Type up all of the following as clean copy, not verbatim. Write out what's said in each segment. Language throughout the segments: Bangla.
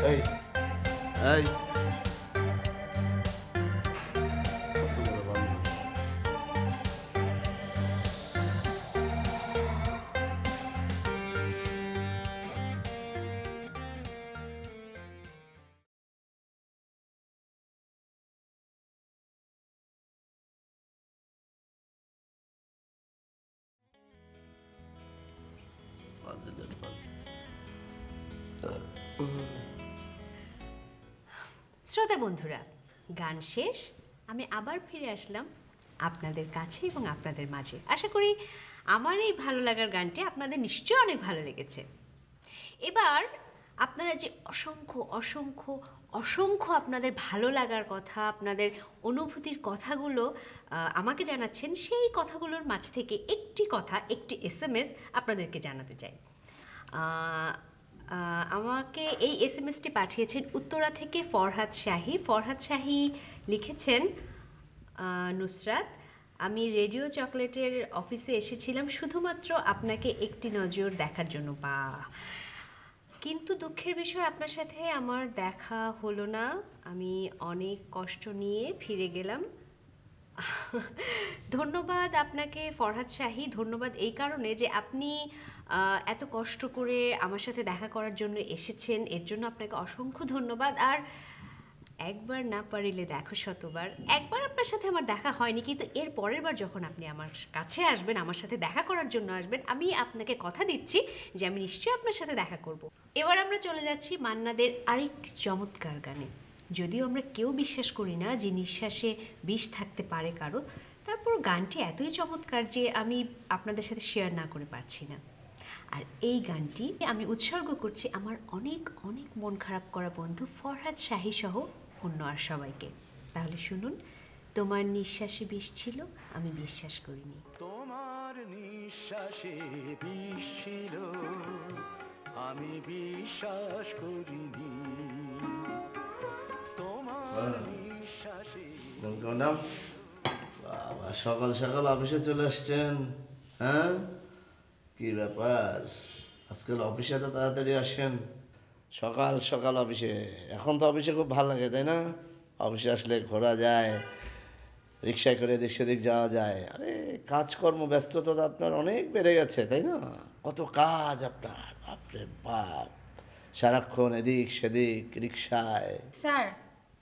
এই এই শ্রোতা বন্ধুরা, গান শেষ, আমি আবার ফিরে আসলাম আপনাদের কাছে এবং আপনাদের মাঝে। আশা করি আমার এই ভালো লাগার গানটি আপনাদের নিশ্চয়ই অনেক ভালো লেগেছে। এবার আপনারা যে অসংখ্য অসংখ্য অসংখ্য আপনাদের ভালো লাগার কথা, আপনাদের অনুভূতির কথাগুলো আমাকে জানাচ্ছেন, সেই কথাগুলোর মাঝ থেকে একটি কথা, একটি SMS আপনাদেরকে জানাতে চাই। আমাকে এই SMS-টি পাঠিয়েছেন উত্তরা থেকে ফরহাদ শাহী। ফরহাদ শাহী লিখেছেন, নুসরাত, আমি রেডিও চকলেটের অফিসে এসেছিলাম শুধুমাত্র আপনাকে একটি নজর দেখার জন্য। কিন্তু দুঃখের বিষয়, আপনার সাথে আমার দেখা হলো না। আমি অনেক কষ্ট নিয়ে ফিরে গেলাম। ধন্যবাদ আপনাকে ফরহাদ শাহী, ধন্যবাদ এই কারণে যে আপনি এত কষ্ট করে আমার সাথে দেখা করার জন্য এসেছেন, এর জন্য আপনাকে অসংখ্য ধন্যবাদ। আর একবার না পারিলে দেখো শতবার, একবার আপনার সাথে আমার দেখা হয়নি, কিন্তু এর পরের বার যখন আপনি আমার কাছে আসবেন, আমার সাথে দেখা করার জন্য আসবেন, আমি আপনাকে কথা দিচ্ছি যে আমি নিশ্চয়ই আপনার সাথে দেখা করব। এবার আমরা চলে যাচ্ছি মান্নাদের আরেকটি চমৎকার গানে। যদিও আমরা কেউ বিশ্বাস করি না যে নিঃশ্বাসে বিষ থাকতে পারে কারো, তারপর গানটি এতই চমৎকার যে আমি আপনাদের সাথে শেয়ার না করে পারছি না। আর এই গানটি আমি উৎসর্গ করছি আমার অনেক অনেক মন খারাপ করা বন্ধু ফরহাদ শাহী সহ অন্য আর সবাইকে। তাহলে শুনুন, তোমার নিঃশ্বাসে বিষ ছিল, আমি বিশ্বাস করিনি। তোমার নিঃশ্বাসে বিষ ছিল, আমি বিশ্বাস করিনি। তোমার নিঃশ্বাসে। সকাল সকাল অফিসে চলে আসছেন? হ্যাঁ, কি ব্যাপার? আজকাল অফিসে তো তাড়াতাড়ি আসেন। সকাল সকাল অফিসে, এখন তো অফিসে খুব ভালো লাগে, তাই না? অফিসে আসলে ঘোরা যায়, রিক্সায় করে এদিক সেদিক যাওয়া যায়। আরে কাজকর্ম ব্যস্ততা তো আপনার অনেক বেড়ে গেছে, তাই না? কত কাজ আপনার, বাপরে বাপ, সারাক্ষণ এদিক সেদিক রিক্সায়। স্যার,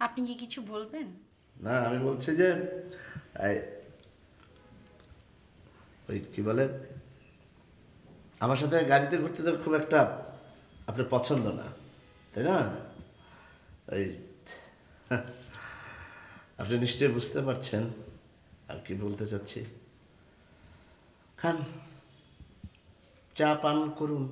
আপনি কি কিছু বলবেন? না, আমি বলছি যে ওই কি বলে, আমার সাথে গাড়িতে ঘুরতে তো খুব একটা আপনার পছন্দ না, তাই না? ওই আপনি নিশ্চয়ই বুঝতে পারছেন আর কি বলতে চাচ্ছি। খান, চা পান করুন।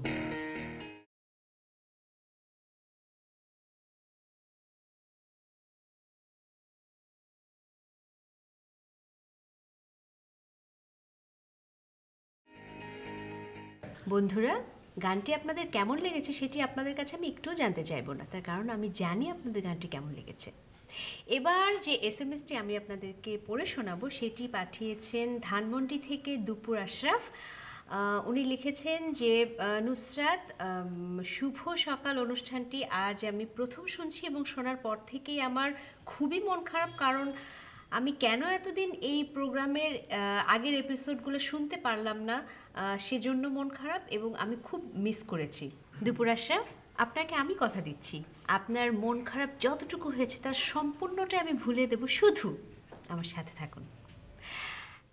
বন্ধুরা, গানটি আপনাদের কেমন লেগেছে সেটি আপনাদের কাছে আমি একটুও জানতে চাইবো না, তার কারণ আমি জানি আপনাদের গানটি কেমন লেগেছে। এবার যে SMS-টি আমি আপনাদেরকে পড়ে শোনাবো সেটি পাঠিয়েছেন ধানমন্ডি থেকে দুপুর আশরাফ। উনি লিখেছেন যে নুসরাত, শুভ সকাল অনুষ্ঠানটি আজ আমি প্রথম শুনছি এবং শোনার পর থেকেই আমার খুবই মন খারাপ, কারণ আমি কেন এতদিন এই প্রোগ্রামের আগের এপিসোডগুলো শুনতে পারলাম না, সেজন্য মন খারাপ এবং আমি খুব মিস করেছি। দুপুর আশরাফ, আপনাকে আমি কথা দিচ্ছি, আপনার মন খারাপ যতটুকু হয়েছে তার সম্পূর্ণটা আমি ভুলে দেব, শুধু আমার সাথে থাকুন।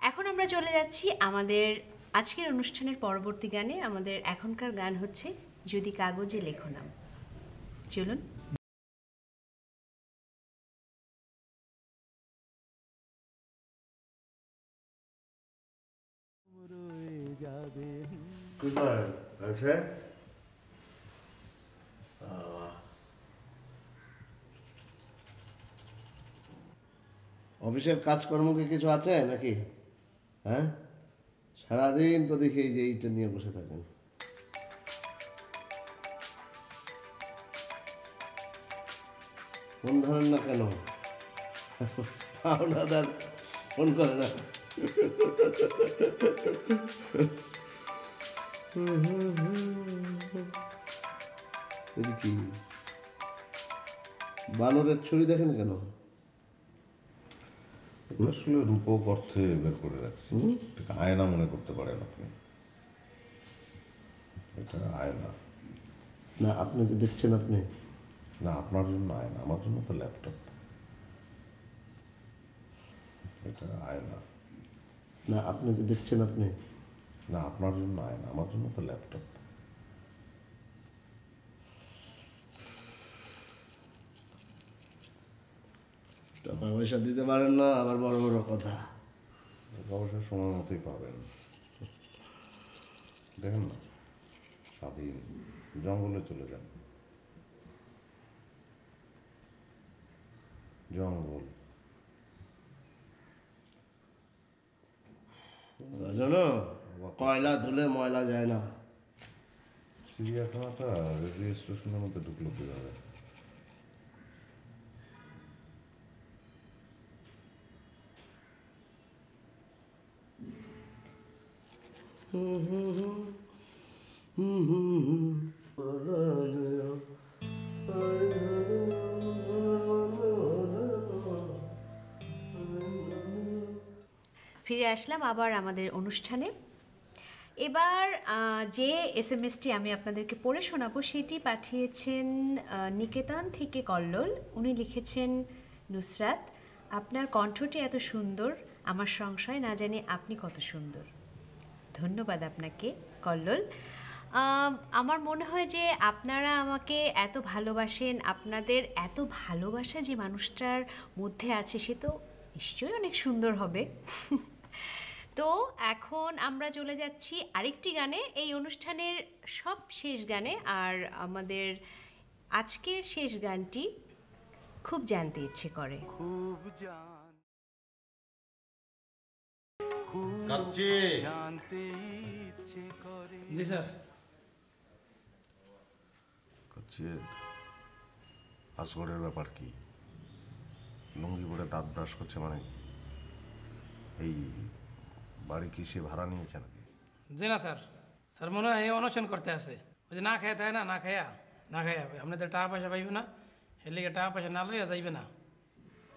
এখন আমরা চলে যাচ্ছি আমাদের আজকের অনুষ্ঠানের পরবর্তী গানে। আমাদের এখনকার গান হচ্ছে যদি কাগজে লেখো নাম। চলুন। অফিসের কাজকর্ম কি কিছু আছে নাকি? হ্যাঁ, সারাদিন তো দেখি যে এইটা নিয়ে বসে থাকেন। ফোন ধরেন না কেন? আপনাদের ফোন করে না? কি বানরের ছবি দেখেন কেন? এটা আসলে রূপক অর্থে বের করে রাখছি। এটাকে আয়না মনে করতে পারেন আপনি। এটা আয়না না, আপনি তো দেখছেন আপনি। না, আপনার জন্য আয়না, আমার জন্য তো ল্যাপটপ। এটা আয়না না, আপনি তো দেখছেন আপনি। না, আপনার জন্য আয়না, আমার জন্য তো ল্যাপটপ। টাকা পয়সা দিতে পারেন না, আবার বড় বড় কথা। অবশ্যই সময় মতোই পাবেন। দেখেন না, স্বাধীন, জঙ্গলে চলে যান। জঙ্গল জানো, কয়লা ধুলে ময়লা যায় না। চিড়িয়াখানাটা রেলওয়ে স্টেশনের মধ্যে ঢুকলো কীভাবে? ফিরে আসলাম আবার আমাদের অনুষ্ঠানে। এবার যে এসএমএসটি আমি আপনাদেরকে পড়ে শোনাবো সেটি পাঠিয়েছেন নিকেতন থেকে কল্লোল। উনি লিখেছেন, নুসরাত, আপনার কণ্ঠটি এত সুন্দর, আমার সংশয় না জানি আপনি কত সুন্দর। ধন্যবাদ আপনাকে কল্লোল। আমার মনে হয় যে আপনারা আমাকে এত ভালোবাসেন, আপনাদের এত ভালোবাসা যে মানুষটার মধ্যে আছে সে তো নিশ্চয়ই অনেক সুন্দর হবে। তো এখন আমরা চলে যাচ্ছি আরেকটি গানে, এই অনুষ্ঠানের সব শেষ গানে। আর আমাদের আজকের শেষ গানটি খুব জানতে ইচ্ছে করে। খুব জান কাচ্চি, জানতে ইচ্ছে করে। জি স্যার। কাচ্চি, আসগরের ব্যাপার কি? লুঙ্গি পরে দাঁত ব্রাশ করছে মানে? এই বাড়ি কি সে ভাড়া নিয়েছে নাকি? জি না স্যার, স্যার মনে হয় এই অনশন করতে আছে। ওই যে না খায় তাই না, না খায়া আপনাদের টাকা পয়সা পাইবে না, এর লিগে টাকা পয়সা না লইয়া যাইবে না,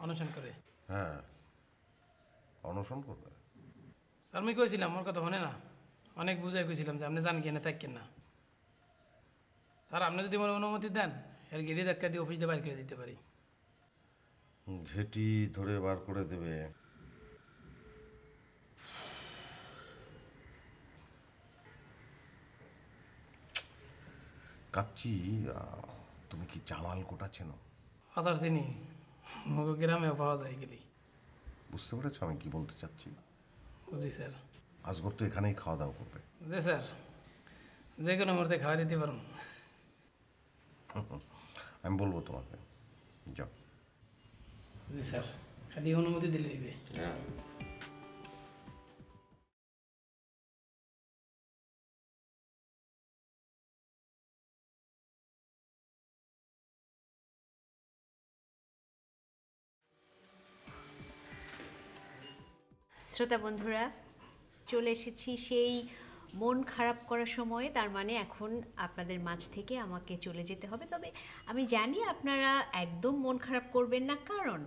অনশন করে। হ্যাঁ, অনশন করবে। স্যার আমি কইছিলাম, ওর কথা শোনে না, অনেক বুঝাই কইছিলাম যে আপনি জান কিনে থাকেন না। স্যার আপনি যদি আমার অনুমতি দেন, এর গেড়ি ধাক্কা দিয়ে অফিস দিয়ে বাইর করে দিতে পারি। ঘেটি ধরে বার করে দেবে। কাচ্চি, তুমি কি জামাল কোটা চেনো? আচার চিনি, গ্রামেও পাওয়া যায় গেলি। বুঝতে পেরেছো আমি কি বলতে চাচ্ছি? বুঝি স্যার। আজগর তো এখানেই খাওয়া দাওয়া করবে। জি স্যার, যে কোনো মুহূর্তে খাওয়া দিতে পারুন। আমি বলবো তোমাকে, যাও। জি স্যার, খালি অনুমতি দিলে হইবে। শ্রোতা বন্ধুরা, চলে এসেছি সেই মন খারাপ করার সময়। তার মানে এখন আপনাদের মাঝ থেকে আমাকে চলে যেতে হবে। তবে আমি জানি আপনারা একদম মন খারাপ করবেন না, কারণ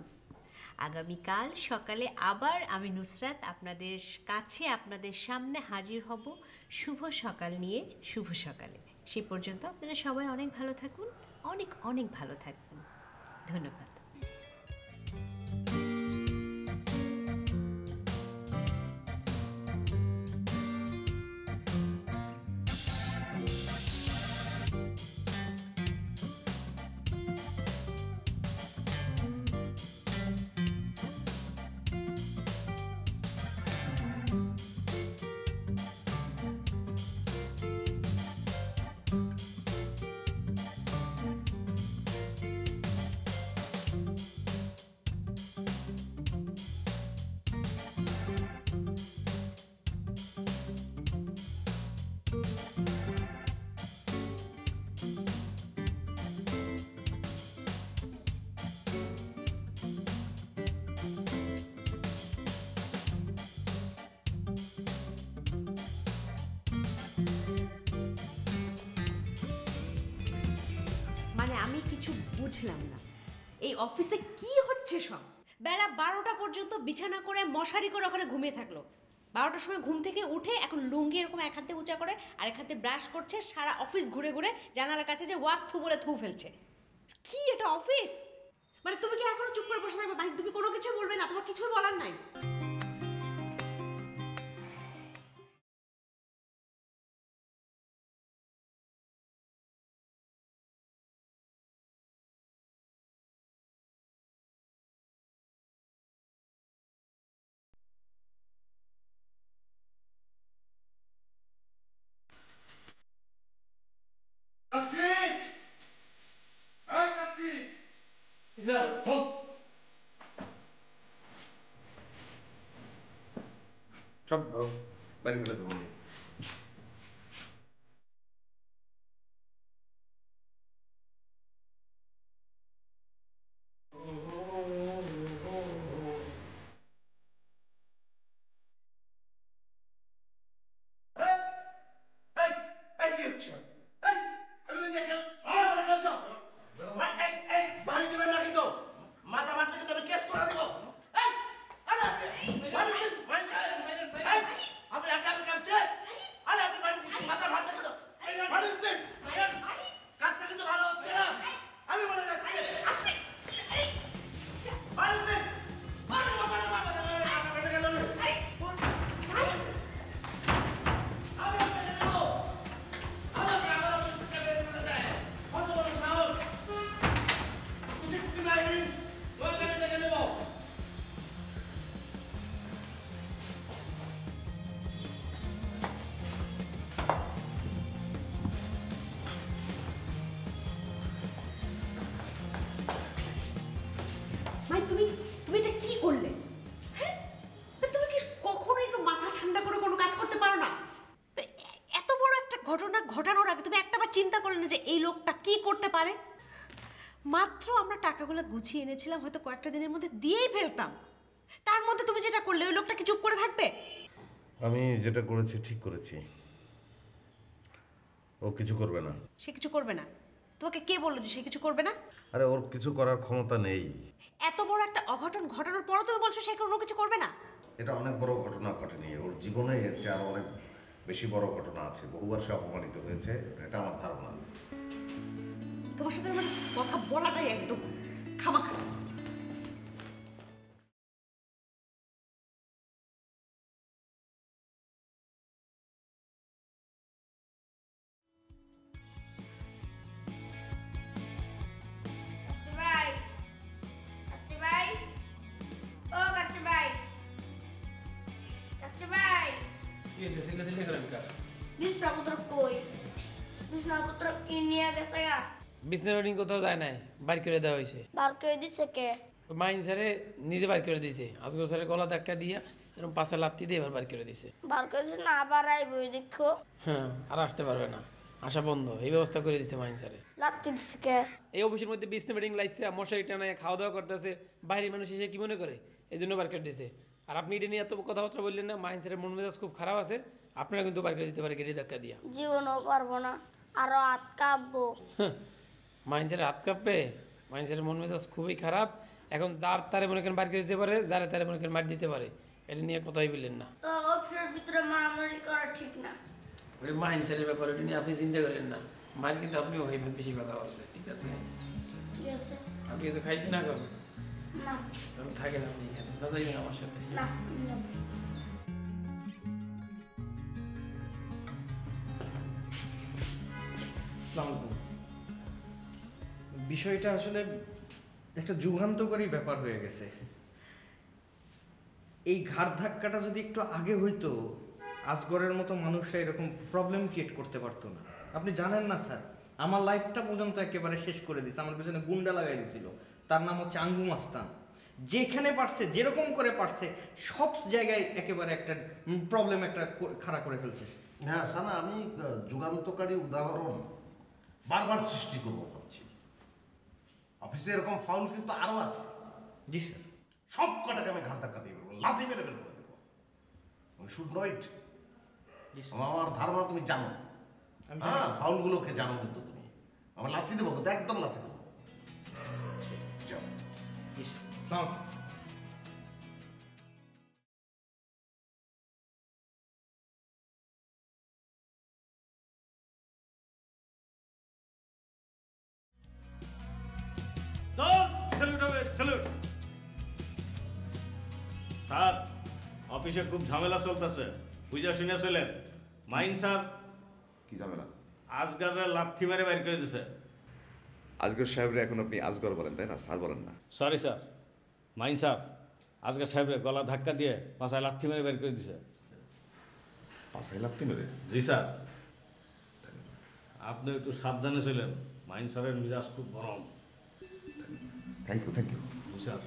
আগামীকাল সকালে আবার আমি নুসরাত আপনাদের কাছে, আপনাদের সামনে হাজির হব শুভ সকাল নিয়ে। শুভ সকালে। সে পর্যন্ত আপনারা সবাই অনেক ভালো থাকুন, অনেক অনেক ভালো থাকুন। ধন্যবাদ। মানে আমি কিছু বুঝলাম না। এই অফিসে কি হচ্ছে সব? বেলা 12টা পর্যন্ত বিছানা করে মশারি করে ওখানে ঘুমিয়ে থাকলো। 12টার সময় ঘুম থেকে উঠে এখন লুঙ্গি এরকম এক হাতে উঁচা করে আর এক হাতে ব্রাশ করছে, সারা অফিস ঘুরে ঘুরে জানালার কাছে যে ওয়াক থু বলে থু ফেলছে। কি এটা অফিস? মানে তুমি কি এখনো চুপ করে বসে থাকবে? মানে তুমি কোনো কিছু বলবে না? তোমার কিছু বলার নাই? সব বাইরে ফেলে দেবো। ভাই তুমি তুমি এটা কি করলে? হ্যাঁ, তুমি কি কখনো একটু মাথা ঠান্ডা করে কোনো কাজ করতে পারো না? এত বড় একটা ঘটনা ঘটানোর আগে তুমি একটাবার চিন্তা করে না যে এই লোকটা কি করতে পারে? মাত্র আমরা টাকাগুলো গুছিয়ে এনেছিলাম, হয়তো কয়েকটা দিনের মধ্যে দিয়েই ফেলতাম। তার মধ্যে তুমি যেটা করলে, ওই লোকটা কি চুপ করে থাকবে? আমি যেটা করেছি ঠিক করেছি। ও কিছু করবে না। সে কিছু করবে না? তোমাকে কে বললো যে সে কিছু করবে না? আরে ওর কিছু করার ক্ষমতা নেই। এত বড় একটা অঘটন ঘটানোর পরও তুমি বলছো সে কোনো কিছু করবে না? এটা অনেক বড় ঘটনা ঘটেনি ওর জীবনে, এর চেয়ে আরো অনেক বেশি বড় ঘটনা আছে। বহুবার সে অপমানিত হয়েছে, এটা আমার ধারণা। তোমার সাথে মানে কথা বলাটাই একদম খামাখা। কি হয়েছে? চিল্লাচিল্লি করেন কেন? বিছনাপত্র কই? বিছনাপত্র কি নিয়ে গেছে গা? বিছনা বেডিং কোথাও যায় নাই, বাইর করে দেওয়া হয়েছে। বার করে দিছে কে? মাইন স্যারে নিজে বাইর করে দিয়েছে। আজগর স্যারের গলা ধাক্কা দিয়া এরকম পাশে লাত্তি দিয়ে এবার বাইর করে দিছে। বার করে দিছে না, আবার আইব দেখো। হ্যাঁ, আর আসতে পারবে না, আসা বন্ধ, এই ব্যবস্থা করে দিছে মাইন স্যারে। লাত্তি দিছে কে? এই অফিসের মধ্যে বিছনা বেডিং লাগছে, মশারি টানায় খাওয়া দাওয়া করতেছে, বাইরের মানুষ এসে কি মনে করে, এই জন্য বার করে দিছে। আর আপনি এটা নিয়ে এত কথাবার্তা বললেন না, মাইন স্যারের মন মেজাজ খুব খারাপ আছে, আপনারা কিন্তু বার করে দিতে পারে গেড়ি ধাক্কা দিয়া। জীবনও পারবো না, আরো হাত কাঁপবো। মাইন স্যারের হাত কাঁপবে? মাইন স্যারের মন মেজাজ খুবই খারাপ। এখন যার তারে মনে করেন বার করে দিতে পারে, যারে তারে মনে করেন মার দিতে পারে, এটা নিয়ে কথাই বললেন না। তো অফিসের ভিতরে মারামারি করা ঠিক না। ওই মাইন স্যারের ব্যাপারে ওটা নিয়ে আপনি চিন্তা করেন না। মার কিন্তু আপনিও হইবেন বেশি কথা বলবে, ঠিক আছে? ঠিক আছে? আপনি কিছু খাইতে না করুন, না আমি থাকেন, আপনি এখানে না যাইবেন আমার সাথে। না। বিষয়টা আসলে একটা যুগান্তকারী ব্যাপার হয়ে গেছে। এই ঘাড় ধাক্কাটা যদি একটু আগে হইতো, আজগরের মতো মানুষরা এরকম প্রবলেম ক্রিয়েট করতে পারতো না। আপনি জানেন না স্যার, আমার লাইফটা পর্যন্ত একেবারে শেষ করে দিছে। আমার পেছনে গুন্ডা লাগাই দিছিল, তার নাম হচ্ছে আঙ্গু মাস্তান। যেখানে পারছে, যেরকম করে পারছে, সব জায়গায় একেবারে একটা প্রবলেম একটা খাড়া করে ফেলছে। হ্যাঁ সানা, আমি যুগান্তকারী উদাহরণ বারবার সৃষ্টি করবো ভাবছি। অফিসে এরকম ফাউল কিন্তু আরো আছে। জি স্যার। সব কটাকে আমি ঘাট ধাক্কা দিয়ে বেরবো, লাথি মেরে বের করে দেবো। শুড নো ইট। আমার ধারণা তুমি জানো। হ্যাঁ, ফাউলগুলোকে জানো কিন্তু তুমি। আমার লাথি দেবো কিন্তু, একদম লাথি দেবো। যাও। স্যার অফিসে খুব ঝামেলা চলতেছে বুঝা শুনে চলেন। মাইন স্যার কি ঝামেলা? আজগারের লাথি মেরে বের করে দিছে। আজগর সাহেবরে এখন আপনি আজগর বলেন তাই না, স্যার বলেন না? Sorry sir, mine sir Azgar সাহেবের গলা ধাক্কা দিয়ে পাশায় লাথি মেরে বের করে দিছে। পাশায় লাথি মেরে? জি স্যার, আপনি একটু সাবধানে ছিলেন। মাইন স্যারের মিজাজ খুব গরম। Thank you, thank you. জি স্যার।